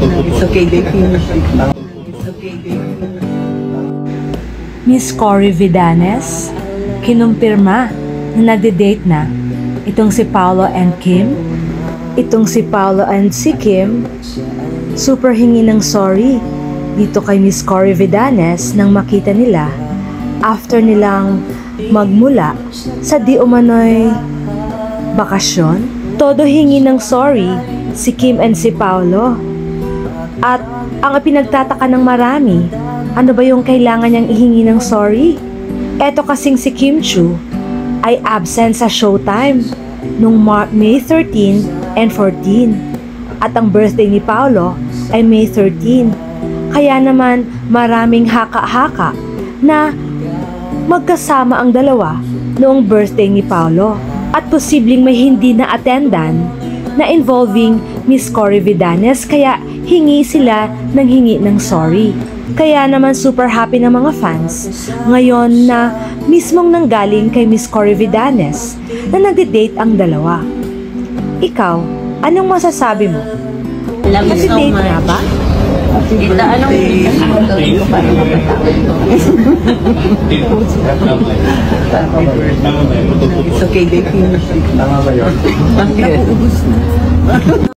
It's okay, they finish it. It's okay, they finish it. Miss Cory Vidanes, kinumpirma na nagde-date na itong si Paolo and Kim. Itong si Paolo and si Kim, super hingi ng sorry dito kay Miss Cory Vidanes nang makita nila after nilang magmula sa di umano'y bakasyon. Todo hingi ng sorry si Kim and si Paolo. At ang pinagtataka ng marami, ano ba yung kailangan niyang ihingi ng sorry? Eto kasing si Kim Chiu ay absent sa Showtime nung May 13 and 14. At ang birthday ni Paolo ay May 13. Kaya naman maraming haka-haka na magkasama ang dalawa noong birthday ni Paolo. At posibleng may hindi na attendan na involving Miss Cory Vidanes kaya hingi sila ng hingi ng sorry. Kaya naman super happy ng mga fans ngayon na mismong nanggaling kay Miss Cory Vidanes na nagde-date ang dalawa. Ikaw, anong masasabi mo? Love you so Nagde-date much. nga ba? Tita, anong gagawin ko para mapatawad ko? It's okay, they finish it. Bakit? Nakuubos na.